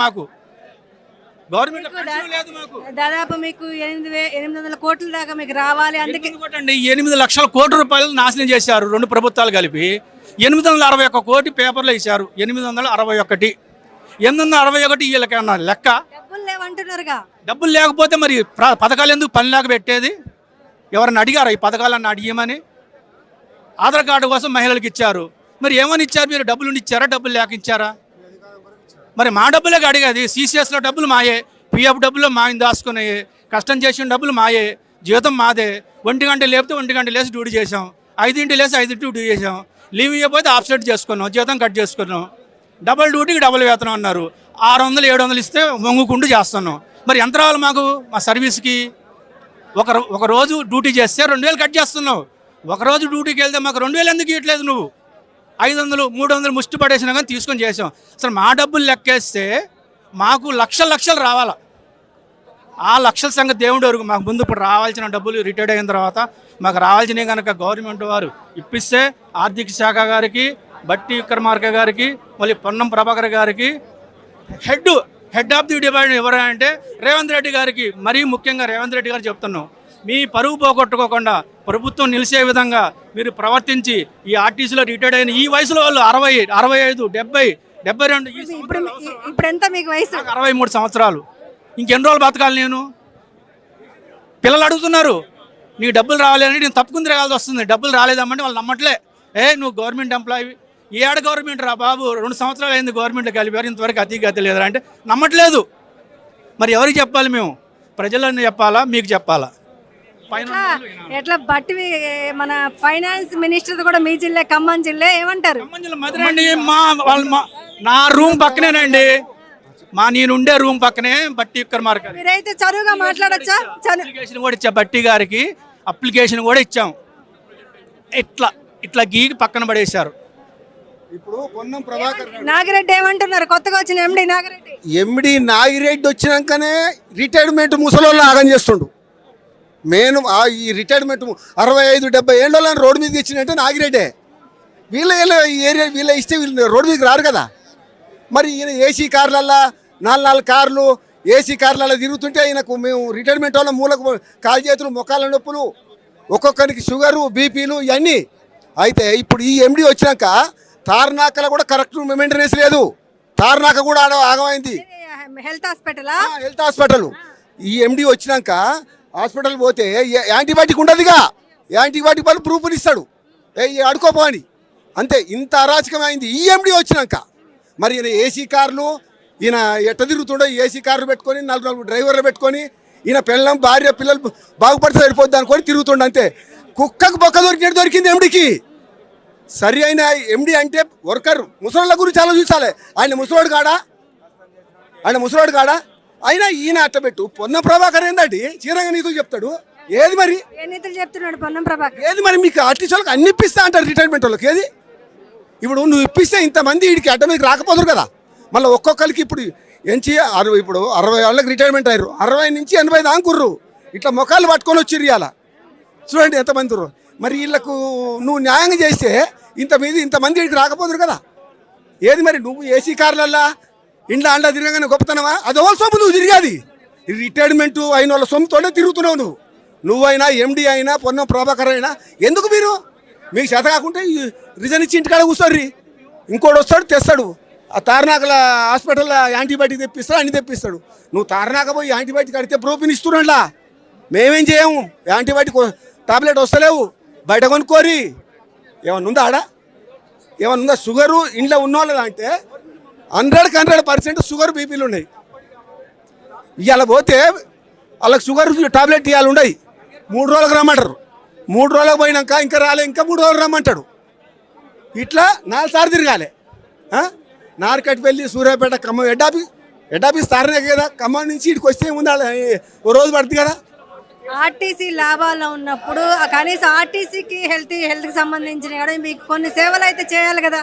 మాకు గవర్నమెంట్ లేదు. మాకు దాదాపు మీకు 800 కోట్ల దాకా మీకు రావాలి. అందుకే 8 లక్షల కోట్ల రూపాయలు నాశనం చేశారు రెండు ప్రభుత్వాలు కలిపి. 861 కోటి పేపర్లో ఇచ్చారు. 861 వీళ్ళకన్నా లెక్క. డబ్బులు లేవంటున్నారుగా. డబ్బులు లేకపోతే మరి పథకాలు ఎందుకు పని లేక పెట్టేది? ఎవరన్నా అడిగారా ఈ పథకాలన్నీ అడిగమని? ఆధార్ కార్డు కోసం మహిళలకు ఇచ్చారు. మరి ఏమని ఇచ్చారు? మీరు డబ్బులు ఇచ్చారా, డబ్బులు లేక ఇచ్చారా? మరి మా డబ్బులే అడిగేది. సిసిఎస్లో డబ్బులు మాయే, పిఎఫ్ డబ్బులు మాయని దాచుకున్నాయి, కష్టం చేసిన డబ్బులు మాయే, జీతం మాదే. 1 గంట లేపితే 1 గంట లేసి డ్యూటీ చేసాం, 5 లేసి 5 డ్యూటీ చేసాం, లీవ్ ఇవ్వకపోతే ఆఫ్సెట్ చేసుకున్నాం, జీతం కట్ చేసుకున్నాం. డబల్ డ్యూటీకి డబుల్ వేతనం అన్నారు. 600 700 ఇస్తే మొంగుకుంటూ చేస్తున్నాం. మరి ఎంత రావాలి మాకు మా సర్వీస్కి? ఒక రోజు డ్యూటీ చేస్తే 2000 కట్ చేస్తున్నావు. ఒకరోజు డ్యూటీకి వెళ్తే మాకు 2000 ఎందుకు ఇవ్వట్లేదు? నువ్వు 500 300 ముష్టి పడేసినా కానీ తీసుకొని చేసాం. అసలు మా డబ్బులు లెక్కేస్తే మాకు లక్షలు రావాలా. ఆ లక్షల సంగతి దేవుడు వరకు. మాకు ముందు ఇప్పుడు రావాల్సిన డబ్బులు రిటైర్డ్ అయిన తర్వాత మాకు రావాల్సినవి కనుక గవర్నమెంట్ వారు ఇప్పిస్తే ఆర్థిక శాఖ గారికి, బట్టి విక్రమార్క గారికి, మళ్ళీ పొన్నం ప్రభాకర్ గారికి, హెడ్ ఆఫ్ ది డిపార్ట్మెంట్ ఎవరంటే రేవంత్ రెడ్డి గారికి, మరీ ముఖ్యంగా రేవంత్ రెడ్డి గారు చెప్తున్నాం, మీ పరువు పోగొట్టుకోకుండా ప్రభుత్వం నిలిచే విధంగా మీరు ప్రవర్తించి ఈ ఆర్టీసీలో రిటైర్డ్ అయిన ఈ వయసులో వాళ్ళు 60 65 70 72 ఇప్పుడు ఎంత మీకు వయసు? 63 సంవత్సరాలు. ఇంకెన్ని రోజులు బతకాలి నేను? పిల్లలు అడుగుతున్నారు నీకు డబ్బులు రావాలని. నేను తప్పుకుని తిరగాల్సి వస్తుంది. డబ్బులు రాలేదమ్మంటే వాళ్ళు నమ్మట్లే. నువ్వు గవర్నమెంట్ ఎంప్లాయీ. ఏడ గవర్నమెంట్ రా బాబు, 2 సంవత్సరాలు అయింది గవర్నమెంట్లో కలిపారు, ఇంతవరకు అతి లేదురా అంటే నమ్మట్లేదు. మరి ఎవరికి చెప్పాలి? మేము ప్రజలను చెప్పాలా, మీకు చెప్పాలా? ఎట్లా బట్టి మన ఫైనాన్స్ మినిస్టర్ కూడా మీ జిల్లా ఖమ్మం జిల్లా ఏమంటారు? మధురండి. నా రూమ్ పక్కనేనండి, నేనుండే రూమ్ పక్కనే బట్టి విక్రమార్క. మీరైతే చదువుగా మాట్లాడచ్చా? అప్లికేషన్ కూడా ఇచ్చా, బట్టి గారికి అప్లికేషన్ కూడా ఇచ్చాం. ఇట్లా గీకి పక్కన పడేశారు. ఇప్పుడు పొన్నం ప్రభాకర్ నాగిరెడ్డి ఏమంటున్నారు? కొత్తగా వచ్చిన ఎండి నాగిరెడ్డి వచ్చినాకనే రిటైర్మెంట్ ముసలోళ్ళు ఆగం చేస్తుండు. ఈ రిటైర్మెంట్ 65-70 ఏళ్ళని రోడ్డు మీదకి ఇచ్చినట్టే నాగిరెడ్డే. వీళ్ళ ఇస్తే వీళ్ళు రోడ్డు మీదకి రారు కదా. మరి ఈయన ఏసీ కార్లల్లా 4 కార్లు ఏసీ కార్లలో తిరుగుతుంటే ఈయనకు మేము రిటైర్మెంట్ వాళ్ళ మూలకు కాలు చేతులు మొక్కల నొప్పులు, ఒక్కొక్కరికి షుగరు, బీపీలు ఇవన్నీ. అయితే ఇప్పుడు ఈ ఎండి వచ్చినాక తార్నాకలో కూడా కరెక్ట్ మెయింటెనెన్స్ లేదు. తార్నాక కూడా ఆగమైంది. హెల్త్ హాస్పిటల్ ఈ ఎండి వచ్చినాక హాస్పిటల్ పోతే యాంటీబయాటిక్ ఉండదుగా. యాంటీబయాటిక్ వాళ్ళు ప్రూఫ్ని ఇస్తాడు, అడుకోపోని. అంతే. ఇంత అరాచకమైంది ఈ ఎండి వచ్చినాక. మరి ఈయన ఏసీ కార్లు, ఈయన ఎట్ట తిరుగుతుండో ఏసీ కార్లు పెట్టుకొని 4 డ్రైవర్లు పెట్టుకొని ఈయన పిల్లలు భార్య పిల్లలు బాగుపడితే సరిపోద్ది అనుకొని తిరుగుతుండ. అంతే. కుక్కకు బొక్క దొరికింది ఎండికి. సరి అయిన ఎండి అంటే వర్కర్. ముసలోళ్ళ గురించి ఆలోచించాలి. ఆయన ముసలోడు కాడా? అయినా ఈయన అట్టబెట్టు. పొన్నం ప్రభాకర్ ఏందండి చీరంగా నీతులు చెప్తాడు. ఏది మరి చెప్తున్నాడు పొన్నం ప్రభాకర్? ఏది మరి మీకు ఆర్టీసీ వాళ్ళకి అన్ని ఇప్పిస్తా అంటారు రిటైర్మెంట్ వాళ్ళకి. ఏది ఇప్పుడు నువ్వు ఇప్పిస్తే ఇంతమంది వీడికి అడ్డమీకి రాకపోదురు కదా. మళ్ళీ ఒక్కొక్కరికి ఇప్పుడు ఎంచి 60 ఏళ్ళకి రిటైర్మెంట్ అయ్యారు. 60 నుంచి 80 దాంకుర్రు. ఇట్లా మొఖాలు పట్టుకొని వచ్చిర్రు. ఇవాళ చూడండి ఎంతమంది. మరి వీళ్ళకు నువ్వు న్యాయంగా చేస్తే ఇంతమంది వీడికి రాకపోదురు కదా. ఏది మరి నువ్వు ఏసీ కార్లల్లా అండా తిరగగానే గొప్పతనమా? అది ఓ సొమ్ము నువ్వు తిరిగాది. రిటైర్మెంట్ అయిన వాళ్ళ సొమ్ముతోనే తిరుగుతున్నావు నువ్వైనా ఎండి అయినా పొన్నం ప్రభాకర్ అయినా. ఎందుకు మీకు చేత కాకుంటే రిజన్ ఇచ్చి ఇంటికాడ కూర్చోర్రి. ఇంకోటి వస్తాడు తెస్తాడు. ఆ తారనాకల హాస్పిటల్లో యాంటీబయాటిక్ తెప్పిస్తాడు, అన్ని తెప్పిస్తాడు. నువ్వు తారనాక పోయి యాంటీబయాటిక్ అడిగితే ప్రోపిన్ ఇస్తున్నాడులా. మేమేం చేయము. యాంటీబయాటిక్ టాబ్లెట్ వస్తలేవు, బయట కొనుక్కోరి. ఏమన్నా షుగరు ఇంట్లో ఉన్నవాళ్ళదా అంటే 100% షుగర్ బీపీలు ఉన్నాయి. ఇవాళ పోతే వాళ్ళకి షుగర్ టాబ్లెట్ ఇవాళ ఉన్నాయి. 3 రోజులకు రమ్మంటారు. 3 రోజులకు పోయినాక ఇంకా రాలే, ఇంకా 3 రోజులు రమ్మంటాడు. ఇట్లా 4 సార్లు తిరగాలి. నార్కట్పల్లి, సూర్యాపేట, ఖమ్మం హెడ్ ఆఫీస్ తారనే కదా. ఖమ్మం నుంచి ఇక్కడికి వస్తే ఉండాలి, ఓ రోజు పడుతుంది కదా. ఆర్టీసీ లాభాల్లో ఉన్నప్పుడు కనీసం ఆర్టీసీకి హెల్త్కి సంబంధించిన మీకు కొన్ని సేవలు అయితే చేయాలి కదా.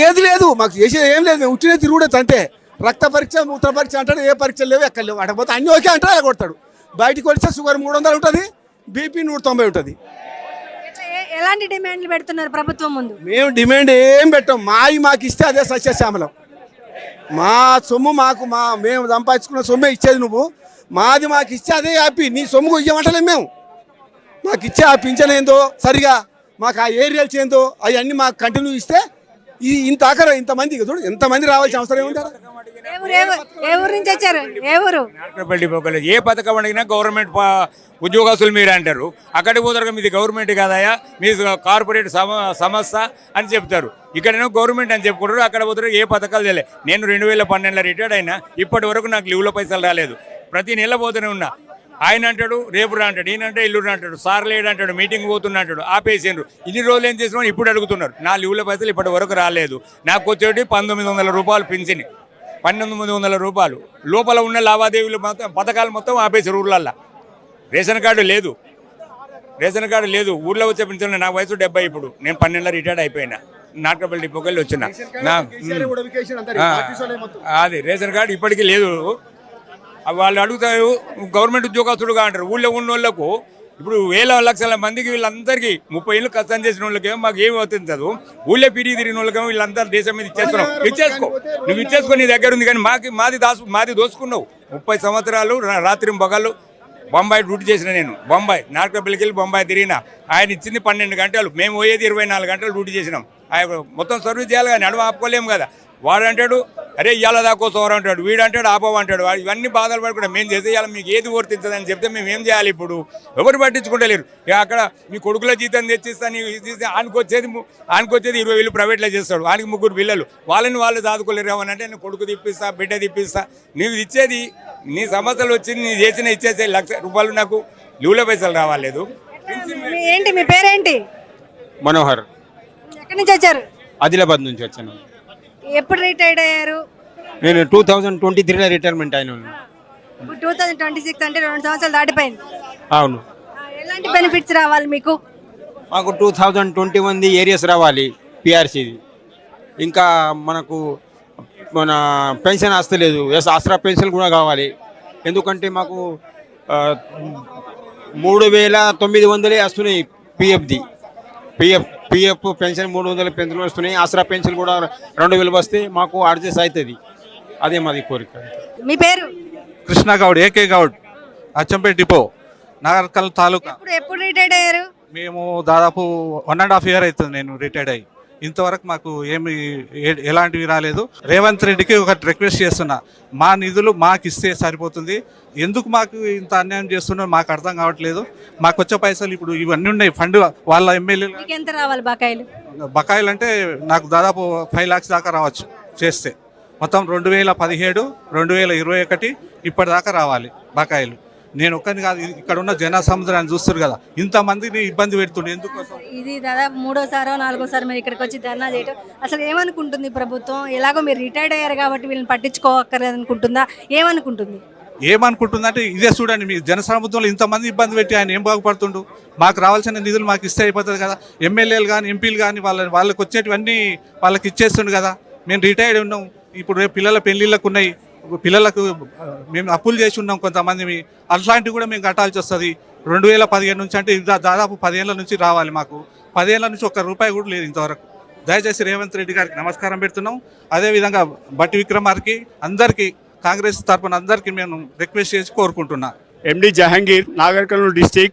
ఏది లేదు మాకు చేసేది ఏం లేదు. మేము ఉట్టినే తిరుగుడచ్చు అంతే. రక్త పరీక్ష, మూత్ర పరీక్ష అంటాడు. ఏ పరీక్షలు లేవు, ఎక్కడ లేవు. అడగపోతే అన్నీ ఓకే అంటారు, అలా కొడతాడు. బయటికి వస్తే షుగర్ 300 ఉంటుంది, బీపీ 190 ఉంటుంది. ఎలాంటి డిమాండ్లు పెడుతున్నారు ప్రభుత్వం ముందు? మేము డిమాండ్ ఏం పెట్టాం. మాకు ఇస్తే అదే సస్యశ్యామలం. మా సొమ్ము మేము సంపాదించుకున్న సొమ్మే ఇచ్చేది నువ్వు. మాది మాకు ఇచ్చే అదే హ్యాపీ. నీ సొమ్ము ఇవ్వమంటలేము మేము. మాకు ఇచ్చే ఆ పింఛన్ ఏందో సరిగా, మాకు ఆ ఏరియాలు ఏందో అవన్నీ మాకు కంటిన్యూ ఇస్తే ఇంత ఆఖరు ఇంతమంది చూడు, ఎంతమంది రావాల్సిన అవసరం ఏముంటారు? ఏ ఊరు నుంచి వచ్చారు? ఏ ఊరు? నార్కపల్లి పోకలేదు. ఏ పథకం అడిగినా గవర్నమెంట్ ఉద్యోగస్తులు మీరు అంటారు. అక్కడికి పోతారు మీది గవర్నమెంట్ కాదయా, మీది కార్పొరేట్ సంస్థ అని చెప్తారు. ఇక్కడేమో గవర్నమెంట్ అని చెప్పుకుంటారు, అక్కడ పోతారు ఏ పథకాలు తెలియదు. నేను 2012లో రిటైర్డ్ అయినా, ఇప్పటి వరకు నాకు లీవ్లో పైసలు రాలేదు. ప్రతి నెల పోతూనే ఉన్నా. ఆయన అంటాడు రేపు రా అంటాడు, ఈయనంటే ఎల్లుండి అంటాడు, సార్ లేడు అంటాడు, మీటింగ్ పోతున్నా అంటాడు, ఆపేసిండ్రు. ఇన్ని రోజులు ఏం చేసినా ఇప్పుడు అడుగుతున్నారు. నా లీవ్ల పైసలు ఇప్పటి వరకు రాలేదు. నాకు వచ్చేటి 1900 రూపాయలు పింఛని, 1900 రూపాయలు. లోపల ఉన్న లావాదేవీలు మొత్తం పథకాలు మొత్తం ఆపేసారు ఊర్లల్లో. రేషన్ కార్డు లేదు, రేషన్ కార్డు లేదు. ఊర్లో వచ్చే పింఛన్. నా వయసు 70. ఇప్పుడు నేను 12లో రిటైర్డ్ అయిపోయినా. నార్కపల్లి డిపోకెళ్ళి వచ్చిన. అది రేషన్ కార్డు ఇప్పటికీ లేదు. వాళ్ళు అడుగుతారు గవర్నమెంట్ ఉద్యోగస్తుడుగా అంటారు. ఊళ్ళో ఉన్న వాళ్ళకు ఇప్పుడు వేల లక్షల మందికి వీళ్ళందరికీ 30 ఏళ్ళు కష్టం చేసిన వాళ్ళకేమో మాకు ఏమి అవుతుంది చదువు. ఊళ్ళో పిరిగి తిరిగిన వాళ్ళకేమో వీళ్ళందరూ దేశం మీద ఇచ్చేస్తున్నావు. ఇచ్చేసుకో, నువ్వు ఇచ్చేసుకో, నీ దగ్గర ఉంది. కానీ మాది దోసుకున్నావు. 30 సంవత్సరాలు రాత్రి పగలు బొంబాయి డ్యూటీ చేసిన నేను. బొంబాయి నార్కపల్లికి వెళ్ళి బొంబాయి తిరిగినా. ఆయన ఇచ్చింది 12 గంటలు, మేము పోయేది 24 గంటలు డ్యూటీ చేసినాం. ఆయన మొత్తం సర్వీస్ చేయాలి కానీ నడుమ ఆపుకోలేము కదా. వాడు అంటాడు అరే ఇవాళ దాకోసవరు అంటాడు, వీడు అంటాడు ఆపవ అంటాడు. ఇవన్నీ బాధలు పడుకుంటా మేము చేసేయాలి. మీకు ఏది వర్తించదని చెప్తే మేము ఏం చేయాలి? ఇప్పుడు ఎవరు పట్టించుకుంటలేరు. అక్కడ మీ కొడుకుల జీతం తెచ్చిస్తా, నీకు ఆనుకొచ్చేది 20,000 ప్రైవేట్లో చేస్తాడు. ఆయనకి 3 పిల్లలు, వాళ్ళు చదువుకోలేరు. ఏమనంటే నేను కొడుకు తిప్పిస్తా, బిడ్డ తిప్పిస్తా. నీవు ఇచ్చేది నీ సమస్యలు వచ్చి నీ చేసిన ఇచ్చేసే ₹1,00,000 నాకు లీవ్ల పైసలు రావాలేదు. ఏంటి మీ పేరేంటి? మనోహర్. ఎక్కడి నుంచి వచ్చారు? ఆదిలాబాద్ నుంచి వచ్చాను. ఎప్పుడు రిటైర్డ్ అయ్యారు? నేను 2023లో రిటైర్మెంట్ అయినా. ఇప్పుడు 2026 అంటే 2 సంవత్సరాలు దాటిపోయింది. అవును. ఎలాంటి బెనిఫిట్స్ రావాలి మీకు? మాకు 2021 ఏరియాస్ రావాలి, పిఆర్సీది. ఇంకా మనకు మన పెన్షన్ వస్తలేదు, ఆసరా పెన్షన్ కూడా కావాలి. ఎందుకంటే మాకు 3,900 వస్తున్నాయి పిఎఫ్ది. పిఎఫ్ పెన్షన్ 300 పెన్షన్ వస్తున్నాయి. ఆసరా పెన్షన్ కూడా 2,000 వస్తే మాకు అడ్జస్ట్ అవుతుంది. అదే మాది కోరిక. మీ పేరు? కృష్ణ గౌడ్, ఏకే గౌడ్, అచ్చంపేట డిపో, నాగర్కల్ తాలూకా. ఎప్పుడు రిటైర్డ్ అయ్యారు? మేము దాదాపు 1.5 year అవుతుంది నేను రిటైర్డ్ అయ్యి. ఇంతవరకు మాకు ఏమి ఎలాంటివి రాలేదు. రేవంత్ రెడ్డికి ఒక రిక్వెస్ట్ చేస్తున్నా, మా నిధులు మాకు ఇస్తే సరిపోతుంది. ఎందుకు మాకు ఇంత అన్యాయం చేస్తున్నారో మాకు అర్థం కావట్లేదు. మాకు వచ్చే పైసలు ఇప్పుడు ఇవన్నీ ఉన్నాయి. ఫండ్ వాళ్ళ ఎమ్మెల్యేలు ఎంత రావాలి బకాయిలు? బకాయిలు అంటే నాకు దాదాపు 5 lakhs దాకా రావచ్చు చేస్తే. మొత్తం 2017, 2021 ఇప్పటిదాకా రావాలి బకాయిలు. నేను ఒక్కరిని కాదు, ఇక్కడ ఉన్న జన సముద్రాన్ని చూస్తారు కదా, ఇంతమందిని ఇబ్బంది పెడుతుండే ఎందుకోసం. ఇది దాదాపు 3వ 4వ మీరు ఇక్కడికి వచ్చి ధర్నా చేయటం అసలు ఏమనుకుంటుంది ప్రభుత్వం? ఎలాగో మీరు రిటైర్డ్ అయ్యారు కాబట్టి వీళ్ళని పట్టించుకోవక్కర్లేదు అనుకుంటుందా? ఏమనుకుంటుంది? ఏమనుకుంటుందంటే ఇదే చూడండి, మీ జన సముద్రంలో ఇంతమంది ఇబ్బంది పెట్టి ఆయన ఏం బాగుపడుతుండు. మాకు రావాల్సిన నిధులు మాకు ఇస్తే అయిపోతుంది కదా. ఎమ్మెల్యేలు కానీ ఎంపీలు కానీ వాళ్ళకి వచ్చేటివన్నీ వాళ్ళకి ఇచ్చేస్తుండు కదా. మేము రిటైర్డ్ ఉన్నాం. ఇప్పుడు రేపు పిల్లల పెళ్ళిళ్ళకు ఉన్నాయి, పిల్లలకు మేము అప్పులు చేసి ఉన్నాం కొంతమంది. అట్లాంటివి కూడా మేము కట్టాల్సి వస్తుంది. 2015 నుంచి అంటే దాదాపు 10 ఏళ్ళ నుంచి రావాలి మాకు. 10 ఏళ్ళ నుంచి ₹1 కూడా లేదు ఇంతవరకు. దయచేసి రేవంత్ రెడ్డి గారికి నమస్కారం పెడుతున్నాం. అదేవిధంగా బట్టి విక్రమార్కి, అందరికీ కాంగ్రెస్ తరఫున అందరికీ మేము రిక్వెస్ట్ చేసి కోరుకుంటున్నా. ఎండి జహాంగీర్, నాగర్ కర్నూలు డిస్టిక్.